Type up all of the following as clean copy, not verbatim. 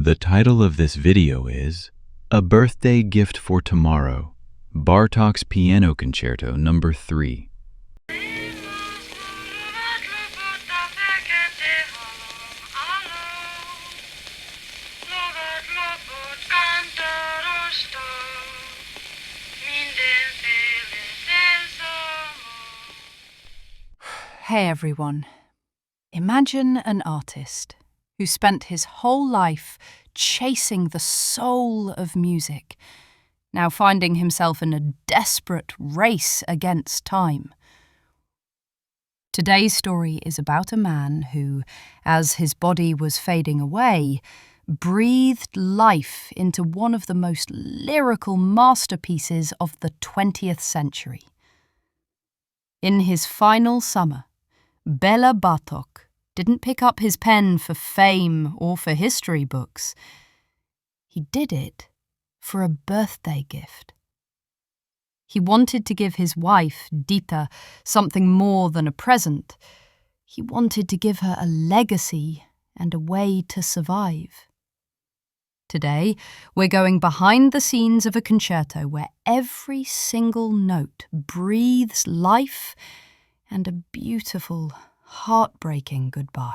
The title of this video is A Birthday Gift for Tomorrow, Bartók's Piano Concerto No. 3. Hey everyone. Imagine an artist who spent his whole life chasing the soul of music, now finding himself in a desperate race against time. Today's story is about a man who, as his body was fading away, breathed life into one of the most lyrical masterpieces of the 20th century. In his final summer, Béla Bartók didn't pick up his pen for fame or for history books. He did it for a birthday gift. He wanted to give his wife, Dita, something more than a present. He wanted to give her a legacy and a way to survive. Today, we're going behind the scenes of a concerto where every single note breathes life and a beautiful, heartbreaking goodbye.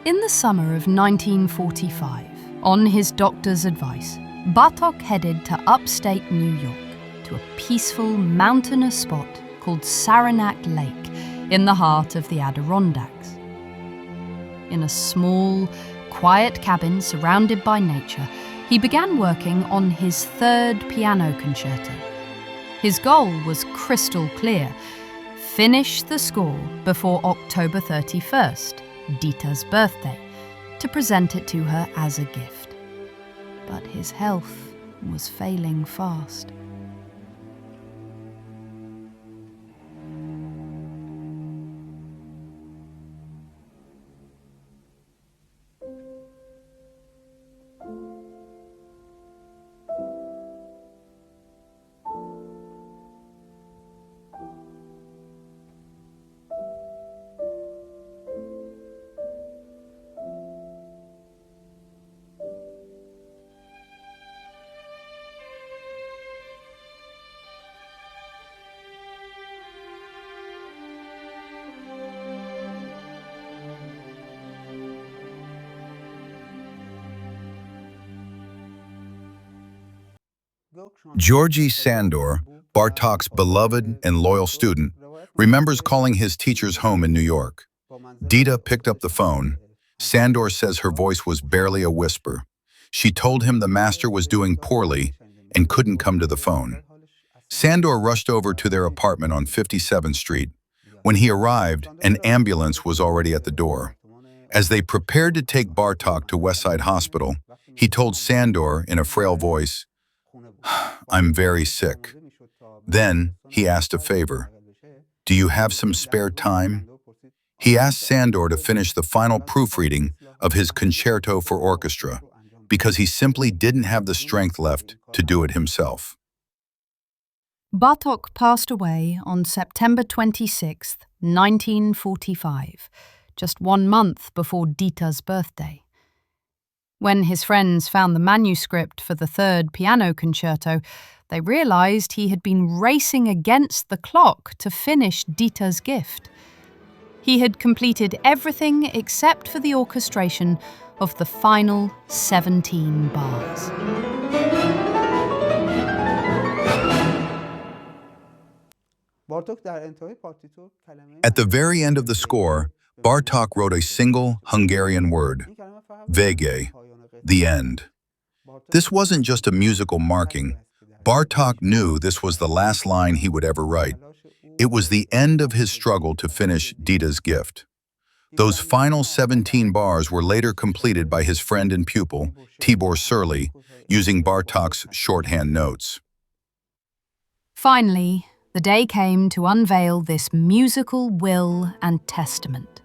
In the summer of 1945, on his doctor's advice, Bartók headed to upstate New York, to a peaceful, mountainous spot called Saranac Lake in the heart of the Adirondacks. In a small, quiet cabin surrounded by nature, he began working on his third piano concerto. His goal was crystal clear: finish the score before October 31st, Dita's birthday, to present it to her as a gift. But his health was failing fast. Georgi Sandor, Bartók's beloved and loyal student, remembers calling his teacher's home in New York. Dita picked up the phone. Sandor says her voice was barely a whisper. She told him the master was doing poorly and couldn't come to the phone. Sandor rushed over to their apartment on 57th Street. When he arrived, an ambulance was already at the door. As they prepared to take Bartók to Westside Hospital, he told Sandor in a frail voice, "I'm very sick." Then he asked a favor. "Do you have some spare time?" He asked Sandor to finish the final proofreading of his concerto for orchestra, because he simply didn't have the strength left to do it himself. Bartók passed away on September 26, 1945, just 1 month before Dita's birthday. When his friends found the manuscript for the third piano concerto, they realized he had been racing against the clock to finish Dita's gift. He had completed everything except for the orchestration of the final 17 bars. At the very end of the score, Bartók wrote a single Hungarian word, Vége, the end. This wasn't just a musical marking. Bartók knew this was the last line he would ever write. It was the end of his struggle to finish Dita's gift. Those final 17 bars were later completed by his friend and pupil, Tibor using Bartók's shorthand notes. Finally, the day came to unveil this musical will and testament.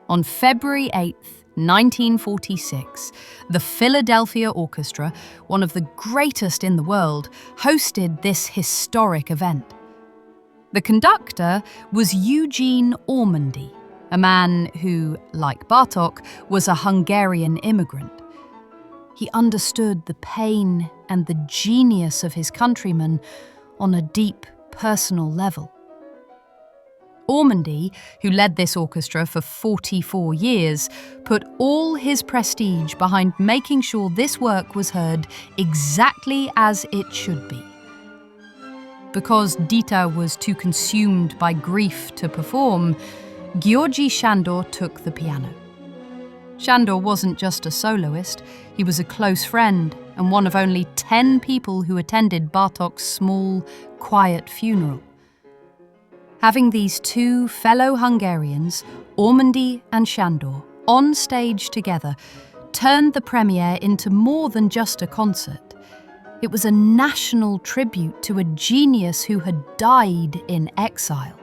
On February 8th, 1946, the Philadelphia Orchestra, one of the greatest in the world, hosted this historic event. The conductor was Eugene Ormandy, a man who, like Bartók, was a Hungarian immigrant. He understood the pain and the genius of his countrymen on a deep, personal level. Ormandy, who led this orchestra for 44 years, put all his prestige behind making sure this work was heard exactly as it should be. Because Dita was too consumed by grief to perform, György Sándor took the piano. Sándor wasn't just a soloist, he was a close friend and one of only 10 people who attended Bartók's small, quiet funeral. Having these two fellow Hungarians, Ormandy and Sándor, on stage together, turned the premiere into more than just a concert. It was a national tribute to a genius who had died in exile.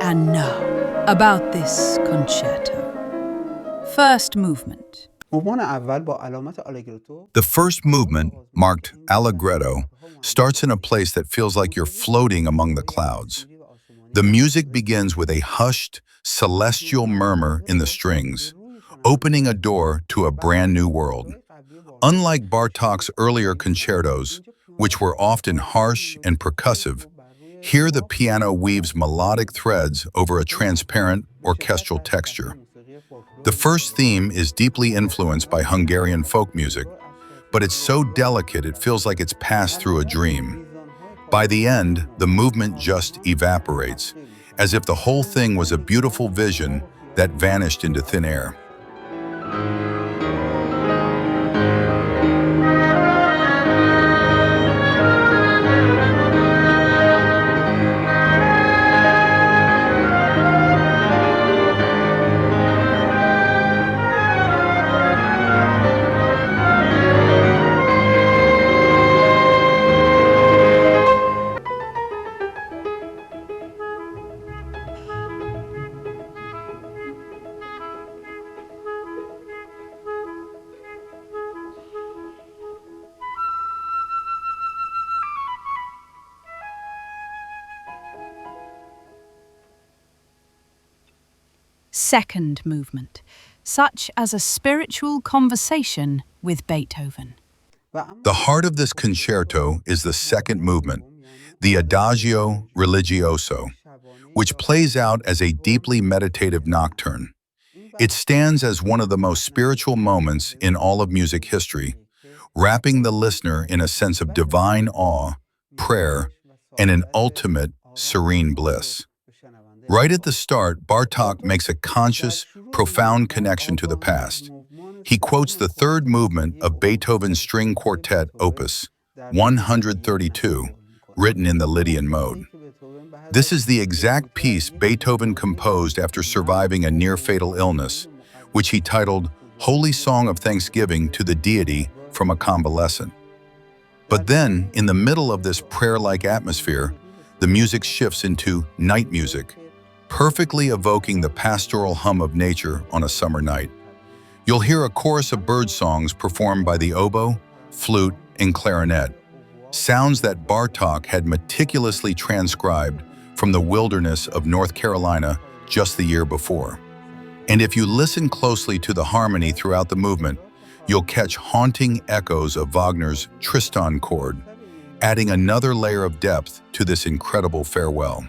And now, about this concerto. First movement. The first movement, marked Allegretto, starts in a place that feels like you're floating among the clouds. The music begins with a hushed, celestial murmur in the strings, opening a door to a brand new world. Unlike Bartók's earlier concertos, which were often harsh and percussive, here the piano weaves melodic threads over a transparent orchestral texture. The first theme is deeply influenced by Hungarian folk music, but it's so delicate it feels like it's passed through a dream. By the end, the movement just evaporates, as if the whole thing was a beautiful vision that vanished into thin air. Second movement, such as a spiritual conversation with Beethoven. The heart of this concerto is the second movement, the Adagio Religioso, which plays out as a deeply meditative nocturne. It stands as one of the most spiritual moments in all of music history, wrapping the listener in a sense of divine awe, prayer, and an ultimate serene bliss. Right at the start, Bartók makes a conscious, profound connection to the past. He quotes the third movement of Beethoven's String Quartet Opus 132, written in the Lydian mode. This is the exact piece Beethoven composed after surviving a near-fatal illness, which he titled Holy Song of Thanksgiving to the Deity from a Convalescent. But then, in the middle of this prayer-like atmosphere, the music shifts into night music, perfectly evoking the pastoral hum of nature on a summer night. You'll hear a chorus of bird songs performed by the oboe, flute, and clarinet, sounds that Bartók had meticulously transcribed from the wilderness of North Carolina just the year before. And if you listen closely to the harmony throughout the movement, you'll catch haunting echoes of Wagner's Tristan chord, adding another layer of depth to this incredible farewell.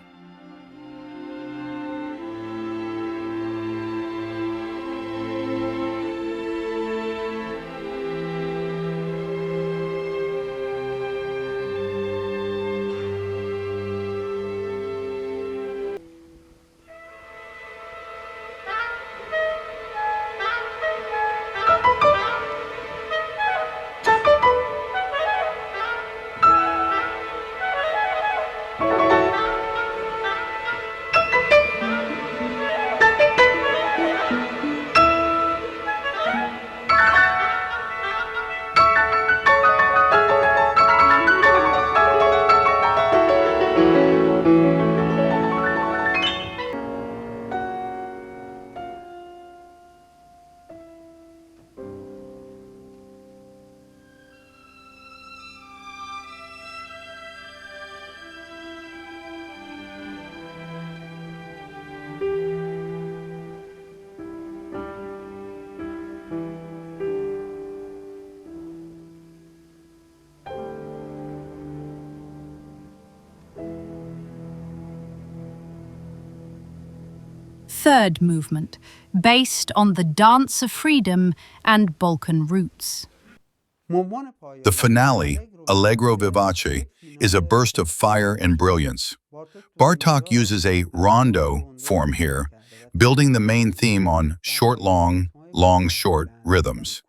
third movement, based on the Dance of Freedom and Balkan roots. The finale, Allegro vivace, is a burst of fire and brilliance. Bartók uses a rondo form here, building the main theme on short-long, long-short rhythms.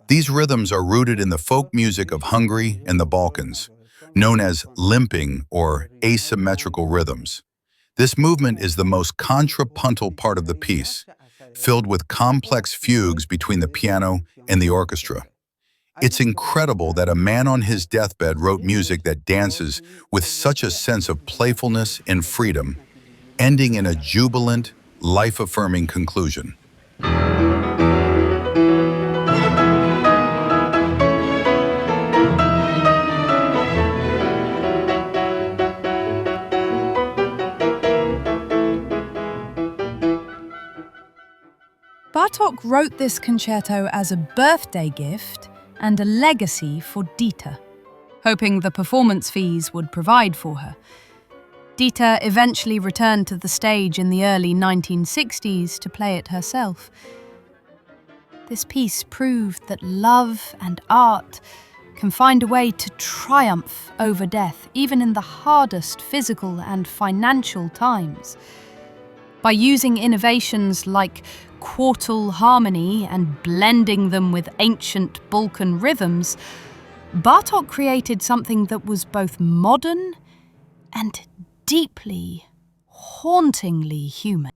These rhythms are rooted in the folk music of Hungary and the Balkans, known as limping or asymmetrical rhythms. This movement is the most contrapuntal part of the piece, filled with complex fugues between the piano and the orchestra. It's incredible that a man on his deathbed wrote music that dances with such a sense of playfulness and freedom, ending in a jubilant, life-affirming conclusion. Bartók wrote this concerto as a birthday gift and a legacy for Dita, hoping the performance fees would provide for her. Dita eventually returned to the stage in the early 1960s to play it herself. This piece proved that love and art can find a way to triumph over death, even in the hardest physical and financial times. By using innovations like quartal harmony and blending them with ancient Balkan rhythms, Bartók created something that was both modern and deeply, hauntingly human.